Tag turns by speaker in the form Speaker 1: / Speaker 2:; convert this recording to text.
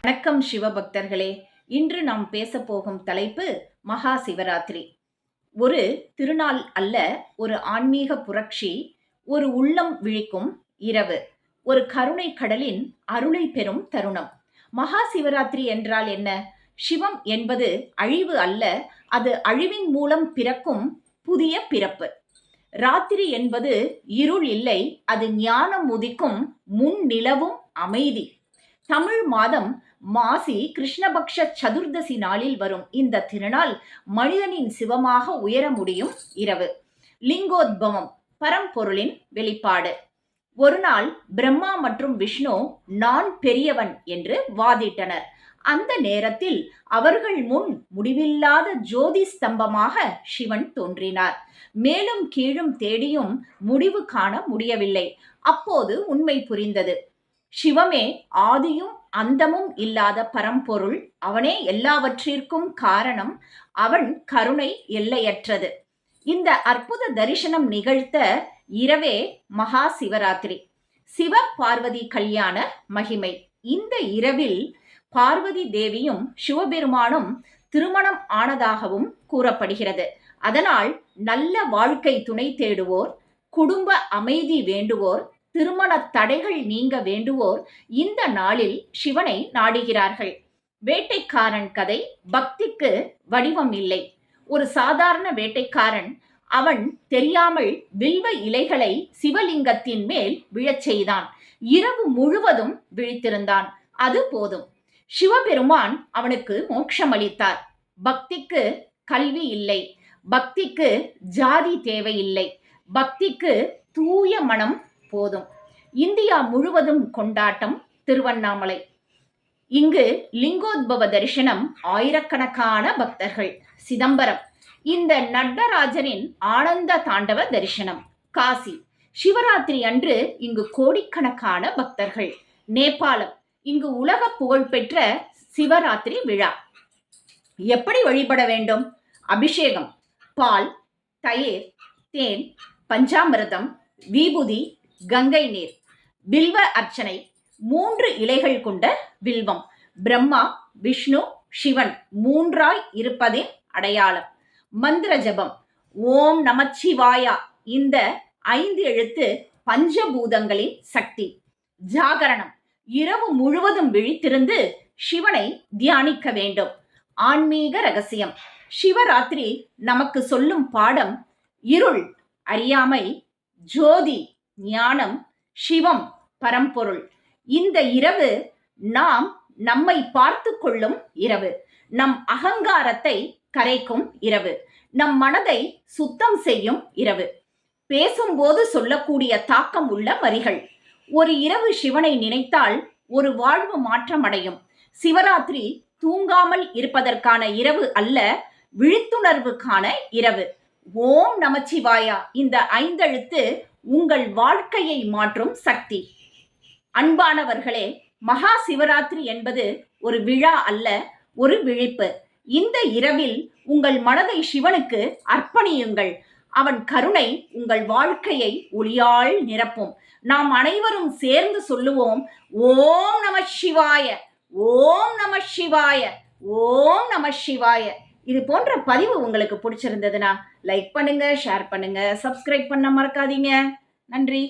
Speaker 1: வணக்கம் சிவபக்தர்களே. இன்று நாம் பேசப்போகும் தலைப்பு மகா சிவராத்திரி. ஒரு திருநாள் அல்ல, ஒரு ஆன்மீக புரட்சி, ஒரு உள்ளம் விழிக்கும் இரவு, ஒரு கருணை கடலின் அருளை பெறும் தருணம். மகா சிவராத்திரி என்றால் என்ன? சிவம் என்பது அழிவு அல்ல, அது அழிவின் மூலம் பிறக்கும் புதிய பிறப்பு. ராத்திரி என்பது இருள் இல்லை, அது ஞானம் உதிக்கும் முன் நிலவும் அமைதி. தமிழ் மாதம் மாசி கிருஷ்ணபக்ஷ சதுர்தசி நாளில் வரும் இந்த திருநாள் மனிதனின் சிவமாக உயர முடியும் இரவு. லிங்கோத்பவம், பரம்பொருளின் வெளிப்பாடு. ஒரு நாள் பிரம்மா மற்றும் விஷ்ணு நான் பெரியவன் என்று வாதிட்டனர். அந்த நேரத்தில் அவர்கள் முன் முடிவில்லாத ஜோதி ஸ்தம்பமாக சிவன் தோன்றினார். மேலும் கீழும் தேடியும் முடிவு காண முடியவில்லை. அப்போது உண்மை புரிந்தது. சிவமே ஆதியும் அந்தமும் இல்லாத பரம்பொருள். அவனே எல்லாவற்றிற்கும் காரணம். அவன் கருணை எல்லையற்றது. இந்த அற்புத தரிசனம் நிகழ்த்த இரவே மகா சிவராத்திரி. சிவ பார்வதி கல்யாண மகிமை. இந்த இரவில் பார்வதி தேவியும் சிவபெருமானும் திருமணம் ஆனதாகவும் கூறப்படுகிறது. அதனால் நல்ல வாழ்க்கை துணை தேடுவோர், குடும்ப அமைதி வேண்டுவோர், திருமண தடைகள் நீங்க வேண்டுவோர் இந்த நாளில் சிவனை நாடுகிறார்கள். வேட்டைக்காரன் கதை. பக்திக்கு வடிவம் இல்லை. ஒரு சாதாரண வேட்டைக்காரன். அவன் தெரியாமல் வில்வ இலைகளை சிவலிங்கத்தின் மேல் விழச் செய்தான். இரவு முழுவதும் விழித்திருந்தான். அது போதும். சிவபெருமான் அவனுக்கு மோட்சம் அளித்தார். பக்திக்கு கல்வி இல்லை, பக்திக்கு ஜாதி தேவையில்லை, பக்திக்கு தூய மனம் போதும். இந்தியா முழுவதும் கொண்டாட்டம். திருவண்ணாமலை. இங்கு லிங்கோத்பவ தரிசனம், ஆயிரக்கணக்கான பக்தர்கள். சிதம்பரம், இந்த நடராஜனின் ஆனந்த தாண்டவ தரிசனம். காசி, சிவராத்திரி அன்று இங்கு கோடிக்கணக்கான பக்தர்கள். நேபாளம், இங்கு உலக புகழ்பெற்ற சிவராத்திரி விழா. எப்படி வழிபட வேண்டும்? அபிஷேகம், பால், தயிர், தேன், பஞ்சாமிர்தம், விபூதி, கங்கை நீர். வில்வ அர்ச்சனை, 3 இலைகள் கொண்ட வில்வம். பிரம்மா, விஷ்ணு, சிவன் 3ஆய் இருப்பதின் அடையாளம். மந்திர ஜபம், ஓம் நமச்சிவாயா. இந்த 5 எழுத்து பஞ்சபூதங்களின் சக்தி. ஜாகரணம், இரவு முழுவதும் விழித்திருந்து சிவனை தியானிக்க வேண்டும். ஆன்மீக ரகசியம். சிவராத்திரி நமக்கு சொல்லும் பாடம்: இருள் அறியாமை, ஜோதி ஞானம், சிவம் பரம்பொருள். இந்த இரவு நாம் நம்மை பார்த்து கொள்ளும் இரவு, நம் அகங்காரத்தை கரைக்கும் இரவு, நம் மனதை சுத்தம் செய்யும் இரவு. பேசும்போது சொல்லக்கூடிய தாக்கம் உள்ள வரிகள். ஒரு இரவு சிவனை நினைத்தால் ஒரு வாழ்வு மாற்றம் அடையும். சிவராத்திரி தூங்காமல் இருப்பதற்கான இரவு அல்ல, விழித்துணர்வுக்கான இரவு. ஓம் நமச்சிவாயா இந்த 5 எழுத்து உங்கள் வாழ்க்கையை மாற்றும் சக்தி. அன்பானவர்களே, மகா சிவராத்திரி என்பது ஒரு விழா அல்ல, ஒரு விழிப்பு. இந்த இரவில் உங்கள் மனதை சிவனுக்கு அர்ப்பணியுங்கள். அவன் கருணை உங்கள் வாழ்க்கையை ஒளியால் நிரப்பும். நாம் அனைவரும் சேர்ந்து சொல்லுவோம்: ஓம் நம சிவாய, ஓம் நம சிவாய, ஓம் நம சிவாய. இது போன்ற பதிவு உங்களுக்கு பிடிச்சிருந்ததுன்னா லைக் பண்ணுங்க, ஷேர் பண்ணுங்க, சப்ஸ்கிரைப் பண்ண மறக்காதீங்க. நன்றி.